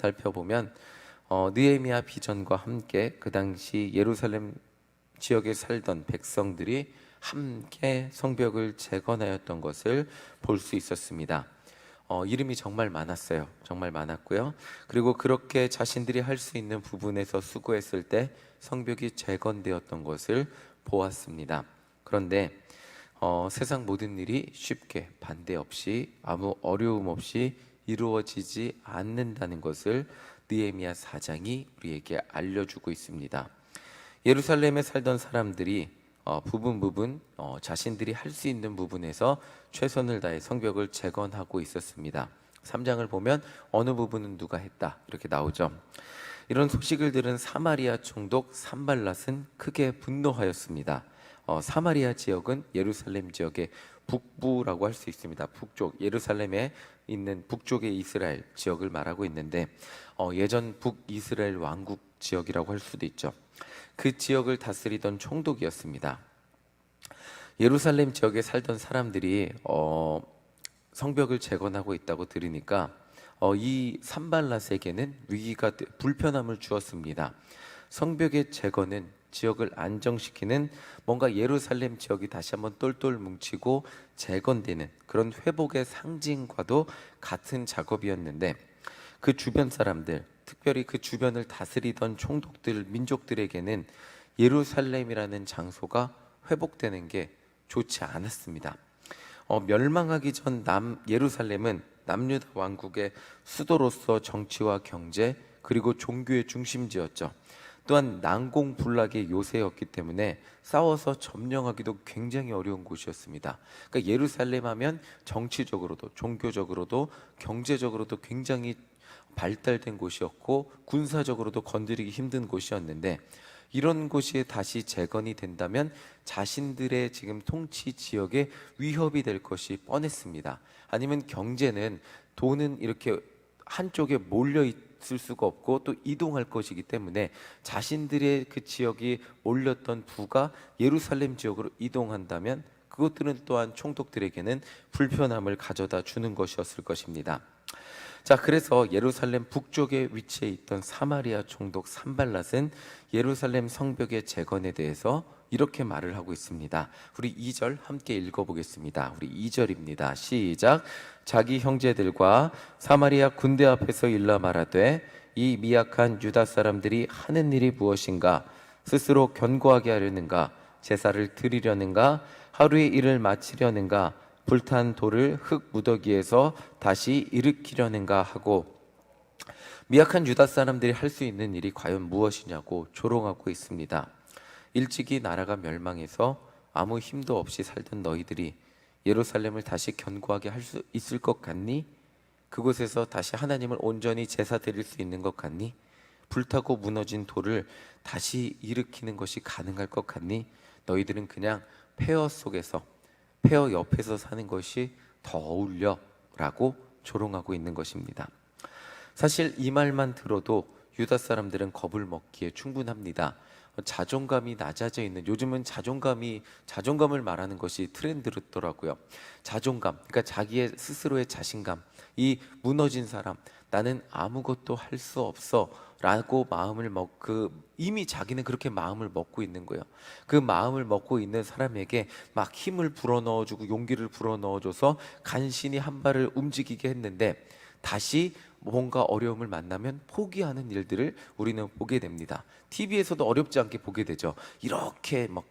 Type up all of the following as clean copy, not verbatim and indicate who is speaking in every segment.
Speaker 1: 살펴보면 느헤미야 비전과 함께 그 당시 예루살렘 지역에 살던 백성들이 함께 성벽을 재건하였던 것을 볼 수 있었습니다. 이름이 정말 많았어요. 정말 많았고요. 그리고 그렇게 자신들이 할 수 있는 부분에서 수고했을 때 성벽이 재건되었던 것을 보았습니다. 그런데 세상 모든 일이 쉽게 반대 없이 아무 어려움 없이 이루어지지 않는다는 것을 느헤미야 4장이 우리에게 알려주고 있습니다. 예루살렘에 살던 사람들이 부분 자신들이 할 수 있는 부분에서 최선을 다해 성벽을 재건하고 있었습니다. 3장을 보면 어느 부분은 누가 했다 이렇게 나오죠. 이런 소식을 들은 사마리아 총독 산발랏은 크게 분노하였습니다. 사마리아 지역은 예루살렘 지역의 북부라고 할 수 있습니다. 북쪽, 예루살렘에 있는 북쪽의 이스라엘 지역을 말하고 있는데 예전 북이스라엘 왕국 지역이라고 할 수도 있죠. 그 지역을 다스리던 총독이었습니다. 예루살렘 지역에 살던 사람들이 성벽을 재건하고 있다고 들으니까 이 산발랏에게는 위기가 불편함을 주었습니다. 성벽의 재건은 지역을 안정시키는 뭔가 예루살렘 지역이 다시 한번 똘똘 뭉치고 재건되는 그런 회복의 상징과도 같은 작업이었는데 그 주변 사람들, 특별히 그 주변을 다스리던 총독들, 민족들에게는 예루살렘이라는 장소가 회복되는 게 좋지 않았습니다. 멸망하기 전 예루살렘은 남유다 왕국의 수도로서 정치와 경제 그리고 종교의 중심지였죠. 또한 난공불락의 요새였기 때문에 싸워서 점령하기도 굉장히 어려운 곳이었습니다. 그러니까 예루살렘 하면 정치적으로도 종교적으로도 경제적으로도 굉장히 발달된 곳이었고 군사적으로도 건드리기 힘든 곳이었는데 이런 곳이 다시 재건이 된다면 자신들의 지금 통치 지역에 위협이 될 것이 뻔했습니다. 아니면 경제는 돈은 이렇게 한쪽에 몰려 있을 수가 없고 또 이동할 것이기 때문에 자신들의 그 지역이 몰렸던 부가 예루살렘 지역으로 이동한다면 그것들은 또한 총독들에게는 불편함을 가져다 주는 것이었을 것입니다. 자, 그래서 예루살렘 북쪽에 위치해 있던 사마리아 총독 산발랏은 예루살렘 성벽의 재건에 대해서 이렇게 말을 하고 있습니다. 우리 2절 함께 읽어보겠습니다. 우리 2절입니다. 시작. 자기 형제들과 사마리아 군대 앞에서 일러 말하되 이 미약한 유다 사람들이 하는 일이 무엇인가? 스스로 견고하게 하려는가? 제사를 드리려는가? 하루의 일을 마치려는가? 불탄 돌을 흙 무더기에서 다시 일으키려는가 하고 미약한 유다 사람들이 할 수 있는 일이 과연 무엇이냐고 조롱하고 있습니다. 일찍이 나라가 멸망해서 아무 힘도 없이 살던 너희들이 예루살렘을 다시 견고하게 할 수 있을 것 같니? 그곳에서 다시 하나님을 온전히 제사 드릴 수 있는 것 같니? 불타고 무너진 돌을 다시 일으키는 것이 가능할 것 같니? 너희들은 그냥 폐허 속에서 폐허 옆에서 사는 것이 더 어울려 라고 조롱하고 있는 것입니다. 사실 이 말만 들어도 유다 사람들은 겁을 먹기에 충분합니다. 자존감이 낮아져 있는, 요즘은 자존감을 말하는 것이 트렌드더라고요. 자존감, 그러니까 자기의 스스로의 자신감, 이 무너진 사람, 나는 아무것도 할 수 없어 라고 이미 자기는 그렇게 마음을 먹고 있는 거예요. 그 마음을 먹고 있는 사람에게 막 힘을 불어넣어주고 용기를 불어넣어줘서 간신히 한 발을 움직이게 했는데 다시 뭔가 어려움을 만나면 포기하는 일들을 우리는 보게 됩니다. TV에서도 어렵지 않게 보게 되죠. 이렇게 막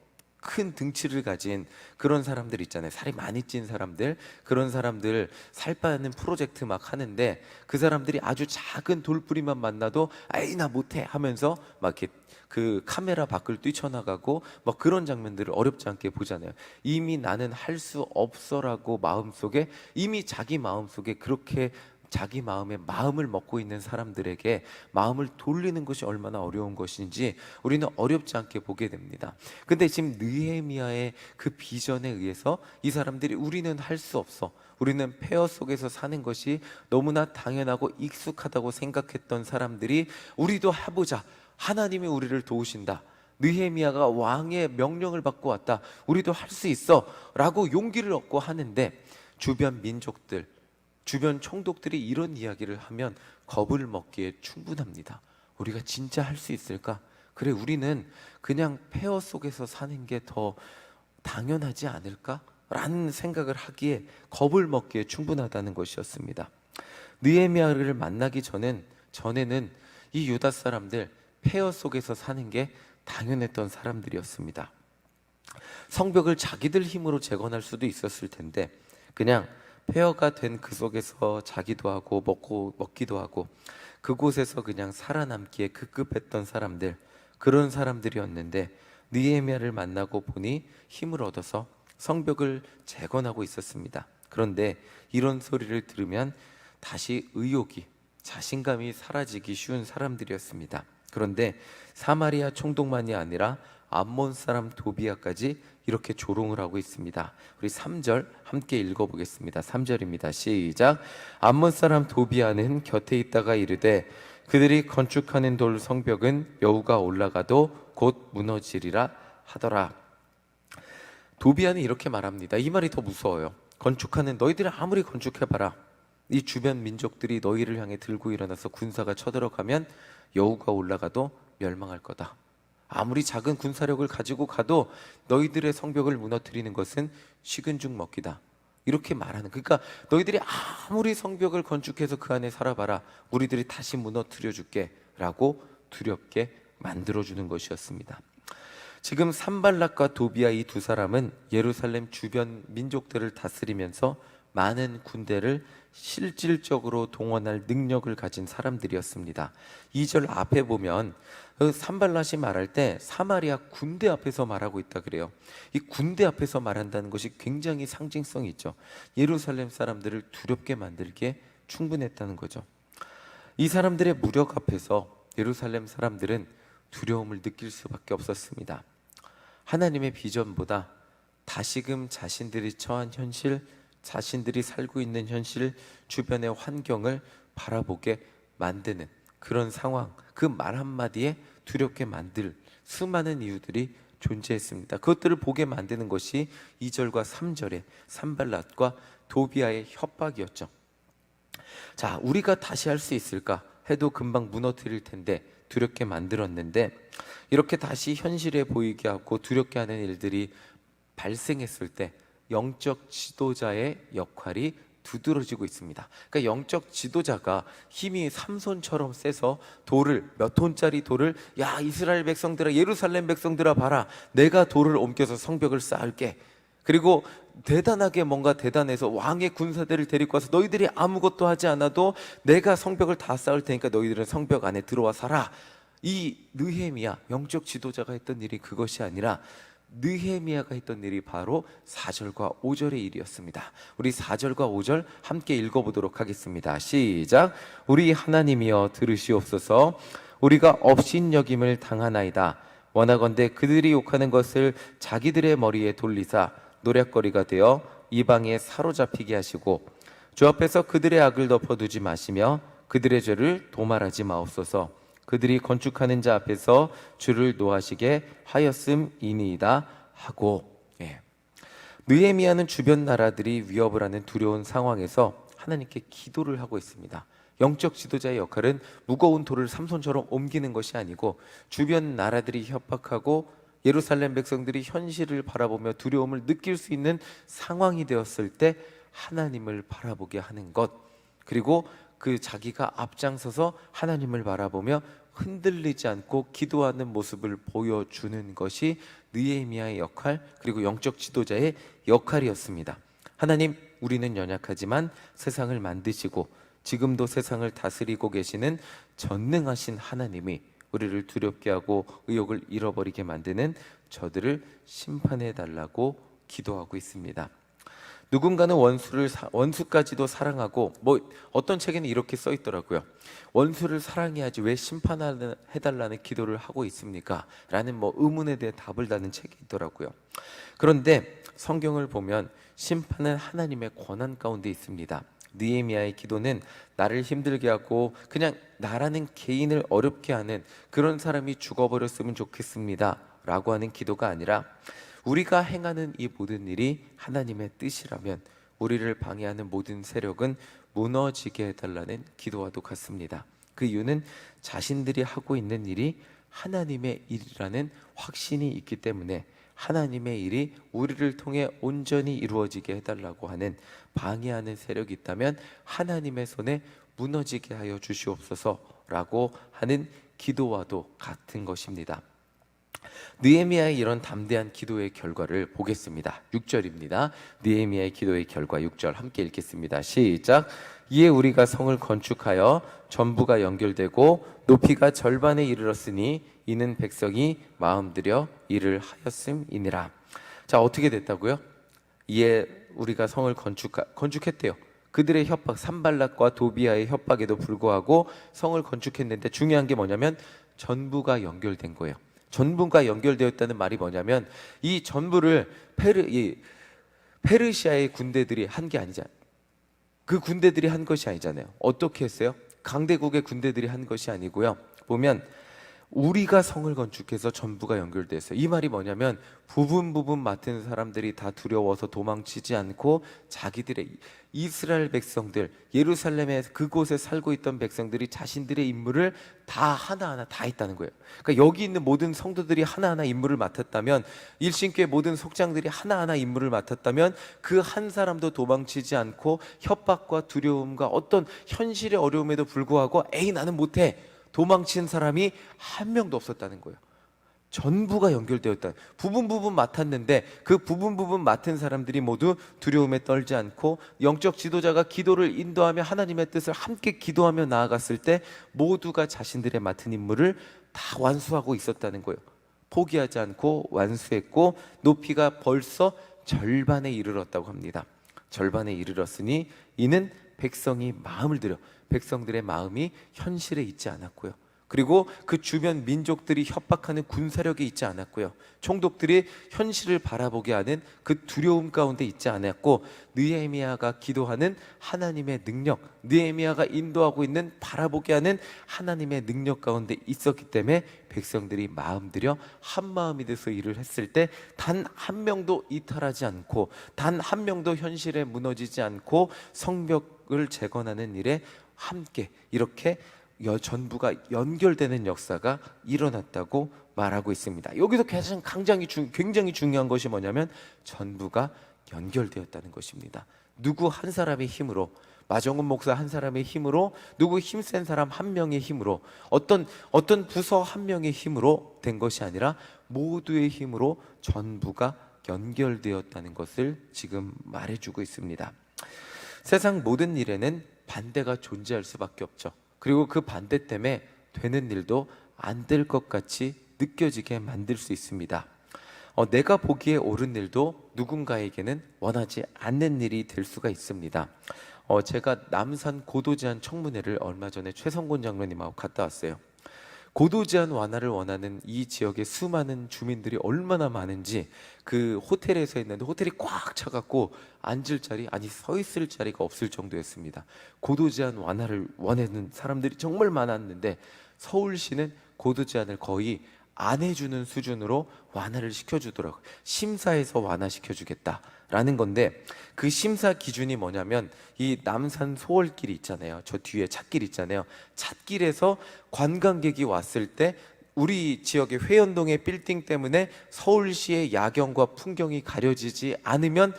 Speaker 1: 큰 등치를 가진 그런 사람들 있잖아요. 살이 많이 찐 사람들, 그런 사람들 살 빠는 프로젝트 막 하는데 그 사람들이 아주 작은 돌뿌리만 만나도 아이 나 못해 하면서 막 이렇게 그 카메라 밖을 뛰쳐나가고 막 그런 장면들을 어렵지 않게 보잖아요. 이미 나는 할 수 없어라고 마음속에 이미 자기 마음속에 그렇게 자기 마음에 마음을 먹고 있는 사람들에게 마음을 돌리는 것이 얼마나 어려운 것인지 우리는 어렵지 않게 보게 됩니다. 근데 지금 느헤미야의 그 비전에 의해서 이 사람들이 우리는 할 수 없어, 우리는 폐허 속에서 사는 것이 너무나 당연하고 익숙하다고 생각했던 사람들이 우리도 해보자, 하나님이 우리를 도우신다, 느헤미야가 왕의 명령을 받고 왔다, 우리도 할 수 있어 라고 용기를 얻고 하는데 주변 민족들, 주변 총독들이 이런 이야기를 하면 겁을 먹기에 충분합니다. 우리가 진짜 할 수 있을까? 그래, 우리는 그냥 폐허 속에서 사는 게 더 당연하지 않을까? 라는 생각을 하기에 겁을 먹기에 충분하다는 것이었습니다. 느헤미야를 만나기 전에는 이 유다 사람들 폐허 속에서 사는 게 당연했던 사람들이었습니다. 성벽을 자기들 힘으로 재건할 수도 있었을 텐데 그냥 폐허가 된 그 속에서 자기도 하고 먹기도 하고 그곳에서 그냥 살아남기에 급급했던 사람들, 그런 사람들이었는데 느헤미야를 만나고 보니 힘을 얻어서 성벽을 재건하고 있었습니다. 그런데 이런 소리를 들으면 다시 의욕이, 자신감이 사라지기 쉬운 사람들이었습니다. 그런데 사마리아 총독만이 아니라 암몬 사람 도비아까지 이렇게 조롱을 하고 있습니다. 우리 3절 함께 읽어보겠습니다. 3절입니다. 시작. 암몬 사람 도비아는 곁에 있다가 이르되 그들이 건축하는 돌 성벽은 여우가 올라가도 곧 무너지리라 하더라. 도비아는 이렇게 말합니다. 이 말이 더 무서워요. 건축하는, 너희들이 아무리 건축해봐라, 이 주변 민족들이 너희를 향해 들고 일어나서 군사가 쳐들어가면 여우가 올라가도 멸망할 거다. 아무리 작은 군사력을 가지고 가도 너희들의 성벽을 무너뜨리는 것은 식은 죽 먹기다. 이렇게 말하는, 그러니까 너희들이 아무리 성벽을 건축해서 그 안에 살아봐라, 우리들이 다시 무너뜨려 줄게 라고 두렵게 만들어주는 것이었습니다. 지금 산발락과 도비아 이 두 사람은 예루살렘 주변 민족들을 다스리면서 많은 군대를 실질적으로 동원할 능력을 가진 사람들이었습니다. 2절 앞에 보면 산발랏이 말할 때 사마리아 군대 앞에서 말하고 있다 그래요. 이 군대 앞에서 말한다는 것이 굉장히 상징성이 있죠. 예루살렘 사람들을 두렵게 만들기에 충분했다는 거죠. 이 사람들의 무력 앞에서 예루살렘 사람들은 두려움을 느낄 수밖에 없었습니다. 하나님의 비전보다 다시금 자신들이 처한 현실, 자신들이 살고 있는 현실, 주변의 환경을 바라보게 만드는 그런 상황, 그 말 한마디에 두렵게 만들 수많은 이유들이 존재했습니다. 그것들을 보게 만드는 것이 2절과 3절의 산발랏과 도비아의 협박이었죠. 자, 우리가 다시 할 수 있을까 해도 금방 무너뜨릴 텐데 두렵게 만들었는데, 이렇게 다시 현실에 보이게 하고 두렵게 하는 일들이 발생했을 때 영적 지도자의 역할이 두드러지고 있습니다. 그러니까 영적 지도자가 힘이 삼손처럼 세서 돌을, 몇 톤짜리 돌을, 야 이스라엘 백성들아, 예루살렘 백성들아 봐라, 내가 돌을 옮겨서 성벽을 쌓을게. 그리고 대단하게 뭔가 대단해서 왕의 군사들을 데리고 와서 너희들이 아무것도 하지 않아도 내가 성벽을 다 쌓을 테니까 너희들은 성벽 안에 들어와 살아. 이 느헤미야, 영적 지도자가 했던 일이 그것이 아니라 느헤미야가 했던 일이 바로 4절과 5절의 일이었습니다. 우리 4절과 5절 함께 읽어보도록 하겠습니다. 시작. 우리 하나님이여 들으시옵소서. 우리가 업신여김을 당하나이다. 원하건대 그들이 욕하는 것을 자기들의 머리에 돌리사 노략거리가 되어 이방에 사로잡히게 하시고 주 앞에서 그들의 악을 덮어두지 마시며 그들의 죄를 도말하지 마옵소서. 그들이 건축하는 자 앞에서 주를 노하시게 하였음이니이다 하고. 느헤미야는 주변 나라들이 위협을 하는 두려운 상황에서 하나님께 기도를 하고 있습니다. 영적 지도자의 역할은 무거운 돌을 삼손처럼 옮기는 것이 아니고 주변 나라들이 협박하고 예루살렘 백성들이 현실을 바라보며 두려움을 느낄 수 있는 상황이 되었을 때 하나님을 바라보게 하는 것, 그리고 그 자기가 앞장서서 하나님을 바라보며 흔들리지 않고 기도하는 모습을 보여주는 것이 느헤미야의 역할, 그리고 영적 지도자의 역할이었습니다. 하나님, 우리는 연약하지만 세상을 만드시고 지금도 세상을 다스리고 계시는 전능하신 하나님이 우리를 두렵게 하고 의욕을 잃어버리게 만드는 저들을 심판해 달라고 기도하고 있습니다. 누군가는 원수까지도 사랑하고, 어떤 책에는 이렇게 써 있더라고요. 원수를 사랑해야지 왜 심판해달라는 기도를 하고 있습니까? 라는 의문에 대해 답을 다는 책이 있더라고요. 그런데 성경을 보면 심판은 하나님의 권한 가운데 있습니다. 느헤미야의 기도는 나를 힘들게 하고 그냥 나라는 개인을 어렵게 하는 그런 사람이 죽어버렸으면 좋겠습니다 라고 하는 기도가 아니라, 우리가 행하는 이 모든 일이 하나님의 뜻이라면 우리를 방해하는 모든 세력은 무너지게 해달라는 기도와도 같습니다. 그 이유는 자신들이 하고 있는 일이 하나님의 일이라는 확신이 있기 때문에 하나님의 일이 우리를 통해 온전히 이루어지게 해달라고 하는 방해하는 세력이 있다면 하나님의 손에 무너지게 하여 주시옵소서라고 하는 기도와도 같은 것입니다. 느헤미야의 이런 담대한 기도의 결과를 보겠습니다. 6절입니다. 느헤미야의 기도의 결과 6절 함께 읽겠습니다. 시작. 이에 우리가 성을 건축하여 전부가 연결되고 높이가 절반에 이르렀으니 이는 백성이 마음들여 일을 하였음이니라. 자, 어떻게 됐다고요? 이에 우리가 성을 건축했대요. 그들의 협박, 산발락과 도비아의 협박에도 불구하고 성을 건축했는데 중요한 게 뭐냐면 전부가 연결된 거예요. 전부가 연결되었다는 말이 뭐냐면 이 전부를 페르시아의 군대들이 한 게 아니잖아요. 그 군대들이 한 것이 아니잖아요. 어떻게 했어요? 강대국의 군대들이 한 것이 아니고요. 보면 우리가 성을 건축해서 전부가 연결됐어요. 이 말이 뭐냐면 부분 맡은 사람들이 다 두려워서 도망치지 않고 자기들의 이스라엘 백성들, 예루살렘에 그곳에 살고 있던 백성들이 자신들의 임무를 다 하나하나 다 했다는 거예요. 그러니까 여기 있는 모든 성도들이 하나하나 임무를 맡았다면, 일신교회 모든 속장들이 하나하나 임무를 맡았다면 그 한 사람도 도망치지 않고 협박과 두려움과 어떤 현실의 어려움에도 불구하고 에이 나는 못해 도망친 사람이 한 명도 없었다는 거예요. 전부가 연결되었다. 부분 맡았는데 그 부분 맡은 사람들이 모두 두려움에 떨지 않고 영적 지도자가 기도를 인도하며 하나님의 뜻을 함께 기도하며 나아갔을 때 모두가 자신들의 맡은 임무를 다 완수하고 있었다는 거예요. 포기하지 않고 완수했고 높이가 벌써 절반에 이르렀다고 합니다. 절반에 이르렀으니 이는 백성이 마음을 들여, 백성들의 마음이 현실에 있지 않았고요. 그리고 그 주변 민족들이 협박하는 군사력이 있지 않았고요. 총독들이 현실을 바라보게 하는 그 두려움 가운데 있지 않았고, 느헤미야가 기도하는 하나님의 능력, 느헤미야가 인도하고 있는 바라보게 하는 하나님의 능력 가운데 있었기 때문에 백성들이 마음들여 한 마음이 돼서 일을 했을 때 단 한 명도 이탈하지 않고 단 한 명도 현실에 무너지지 않고 성벽을 재건하는 일에 함께 이렇게 전부가 연결되는 역사가 일어났다고 말하고 있습니다. 여기서 굉장히 중요한 것이 뭐냐면 전부가 연결되었다는 것입니다. 누구 한 사람의 힘으로, 마정훈 목사 한 사람의 힘으로, 누구 힘센 사람 한 명의 힘으로, 어떤 부서 한 명의 힘으로 된 것이 아니라 모두의 힘으로 전부가 연결되었다는 것을 지금 말해주고 있습니다. 세상 모든 일에는 반대가 존재할 수밖에 없죠. 그리고 그 반대 때문에 되는 일도 안 될 것 같이 느껴지게 만들 수 있습니다. 내가 보기에 옳은 일도 누군가에게는 원하지 않는 일이 될 수가 있습니다. 제가 남산 고도제한 청문회를 얼마 전에 최성곤 장로님하고 갔다 왔어요. 고도제한 완화를 원하는 이 지역의 수많은 주민들이 얼마나 많은지, 그 호텔에서 있는데 호텔이 꽉 차갖고 앉을 자리, 아니 서 있을 자리가 없을 정도였습니다. 고도제한 완화를 원하는 사람들이 정말 많았는데 서울시는 고도제한을 거의 안 해주는 수준으로 완화를 시켜주더라고요. 심사해서 완화시켜주겠다라는 건데, 그 심사 기준이 뭐냐면 이 남산 소월길이 있잖아요. 저 뒤에 찻길 있잖아요. 찻길에서 관광객이 왔을 때 우리 지역의 회원동의 빌딩 때문에 서울시의 야경과 풍경이 가려지지 않으면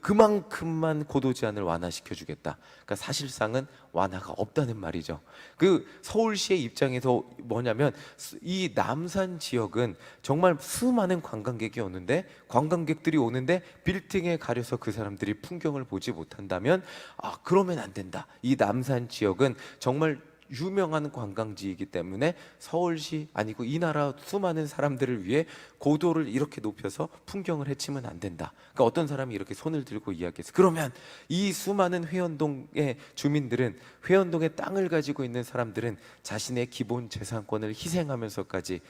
Speaker 1: 그만큼만 고도 제한을 완화시켜주겠다. 그러니까 사실상은 완화가 없다는 말이죠. 그 서울시의 입장에서 뭐냐면 이 남산 지역은 정말 수많은 관광객이 오는데, 관광객들이 오는데 빌딩에 가려서 그 사람들이 풍경을 보지 못한다면 그러면 안 된다. 이 남산 지역은 정말 유명한 관광지이기 때문에 서울시 아니고 이 나라 수많은 사람들을 위해 고도를 이렇게 높여서 풍경을 해치면 안 된다. 그러니까 어떤 사람이 이렇게 손을 들고 이야기했어요. 그러면 이 수많은 회원동의 주민들은, 회원동의 땅을 가지고 있는 사람들은 자신의 기본 재산권을 희생하면서까지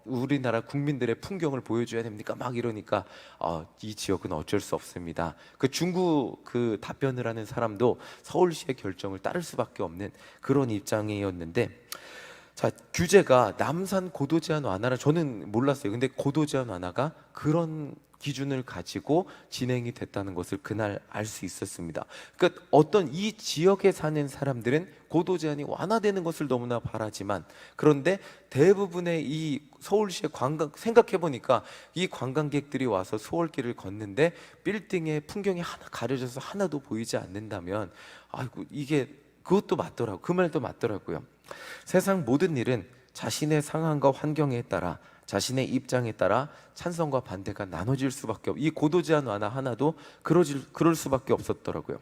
Speaker 1: 우리나라 국민들의 풍경을 보여줘야 됩니까? 막 이러니까 이 지역은 어쩔 수 없습니다. 그 중국 그 답변을 하는 사람도 서울시의 결정을 따를 수밖에 없는 그런 입장이었는데, 자, 규제가 남산 고도 제한 완화를 저는 몰랐어요. 근데 고도 제한 완화가 그런 기준을 가지고 진행이 됐다는 것을 그날 알 수 있었습니다. 그러니까 어떤 이 지역에 사는 사람들은 고도 제한이 완화되는 것을 너무나 바라지만, 그런데 대부분의 이 서울시의 관광, 생각해 보니까 이 관광객들이 와서 수월길을 걷는데 빌딩의 풍경이 하나 가려져서 하나도 보이지 않는다면, 아이고, 이게 그것도 맞더라고. 그 말도 맞더라고요. 세상 모든 일은 자신의 상황과 환경에 따라, 자신의 입장에 따라 찬성과 반대가 나눠질 수밖에 이 고도 제한 완화 하나도 그럴 수밖에 없었더라고요.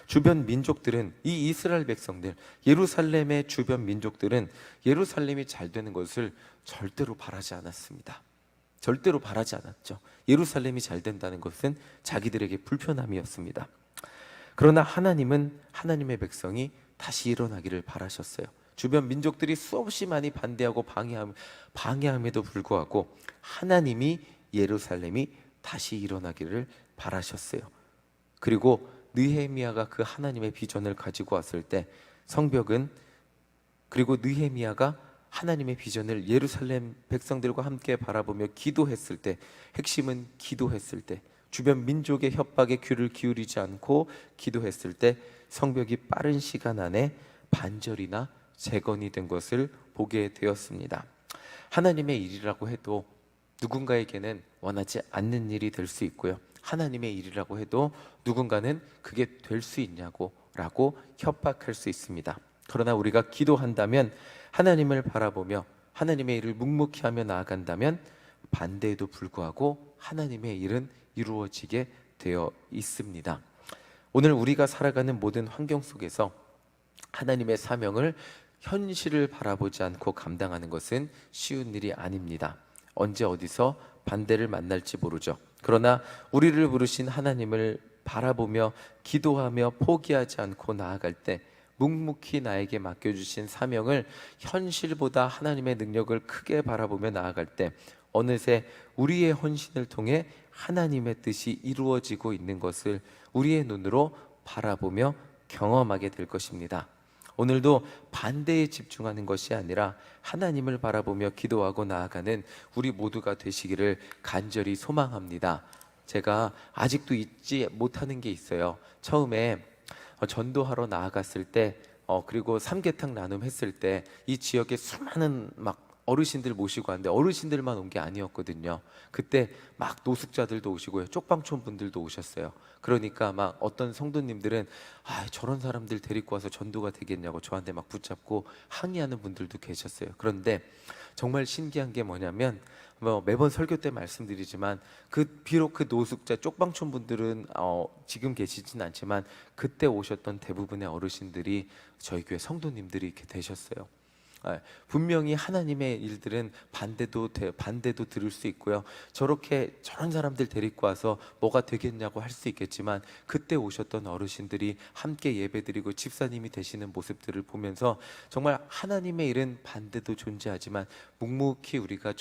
Speaker 1: 주변 민족들은, 이 이스라엘 백성들, 예루살렘의 주변 민족들은 예루살렘이 잘 되는 것을 절대로 바라지 않았습니다. 절대로 바라지 않았죠. 예루살렘이 잘 된다는 것은 자기들에게 불편함이었습니다. 그러나 하나님은 하나님의 백성이 다시 일어나기를 바라셨어요. 주변 민족들이 수없이 많이 반대하고 방해함에도 불구하고 하나님이 예루살렘이 다시 일어나기를 바라셨어요. 그리고 느헤미야가 그 하나님의 비전을 가지고 왔을 때 성벽은, 그리고 느헤미야가 하나님의 비전을 예루살렘 백성들과 함께 바라보며 기도했을 때, 핵심은 기도했을 때, 주변 민족의 협박에 귀를 기울이지 않고 기도했을 때 성벽이 빠른 시간 안에 반절이나 재건이 된 것을 보게 되었습니다. 하나님의 일이라고 해도 누군가에게는 원하지 않는 일이 될 수 있고요, 하나님의 일이라고 해도 누군가는 그게 될 수 있냐고 라고 협박할 수 있습니다. 그러나 우리가 기도한다면, 하나님을 바라보며 하나님의 일을 묵묵히 하며 나아간다면 반대에도 불구하고 하나님의 일은 이루어지게 되어 있습니다. 오늘 우리가 살아가는 모든 환경 속에서 하나님의 사명을, 현실을 바라보지 않고 감당하는 것은 쉬운 일이 아닙니다. 언제 어디서 반대를 만날지 모르죠. 그러나 우리를 부르신 하나님을 바라보며 기도하며 포기하지 않고 나아갈 때, 묵묵히 나에게 맡겨주신 사명을 현실보다 하나님의 능력을 크게 바라보며 나아갈 때 어느새 우리의 헌신을 통해 하나님의 뜻이 이루어지고 있는 것을 우리의 눈으로 바라보며 경험하게 될 것입니다. 오늘도 반대에 집중하는 것이 아니라 하나님을 바라보며 기도하고 나아가는 우리 모두가 되시기를 간절히 소망합니다. 제가 아직도 잊지 못하는 게 있어요. 처음에 전도하러 나아갔을 때, 그리고 삼계탕 나눔했을 때 이 지역에 수많은 막 어르신들 모시고 왔는데 어르신들만 온 게 아니었거든요. 그때 막 노숙자들도 오시고요, 쪽방촌 분들도 오셨어요. 그러니까 막 어떤 성도님들은 저런 사람들 데리고 와서 전도가 되겠냐고 저한테 막 붙잡고 항의하는 분들도 계셨어요. 그런데 정말 신기한 게 뭐냐면, 매번 설교 때 말씀드리지만 비록 그 노숙자 쪽방촌 분들은 지금 계시진 않지만 그때 오셨던 대부분의 어르신들이 저희 교회 성도님들이 이렇게 되셨어요. 분명히 하나님의 일들은 반대도 들을 수 있고요, 저런 사람들 데리고 와서 뭐가 되겠냐고 할 수 있겠지만, 그때 오셨던 어르신들이 함께 예배드리고 집사님이 되시는 모습들을 보면서 정말 하나님의 일은 반대도 존재하지만 묵묵히 우리가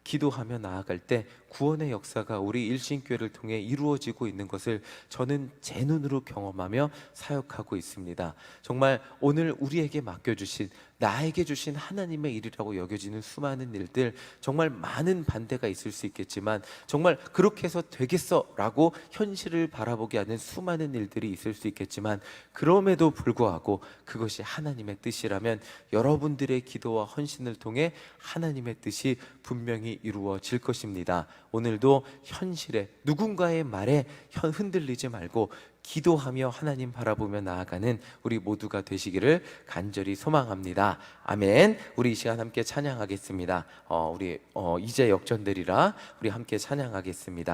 Speaker 1: 기도하며 나아갈 때 구원의 역사가 우리 일신교회를 통해 이루어지고 있는 것을 저는 제 눈으로 경험하며 사역하고 있습니다. 정말 오늘 우리에게 맡겨주신, 나에게 주신 하나님의 일이라고 여겨지는 수많은 일들, 정말 많은 반대가 있을 수 있겠지만 정말 그렇게 해서 되겠어 라고 현실을 바라보게 하는 수많은 일들이 있을 수 있겠지만, 그럼에도 불구하고 그것이 하나님의 뜻이라면 여러분들의 기도와 헌신을 통해 하나님의 뜻이 분명히 이루어질 것입니다. 오늘도 현실에, 누군가의 말에 흔들리지 말고 기도하며 하나님 바라보며 나아가는 우리 모두가 되시기를 간절히 소망합니다. 아멘. 우리 이 시간 함께 찬양하겠습니다. 우리 이제 역전되리라, 우리 함께 찬양하겠습니다.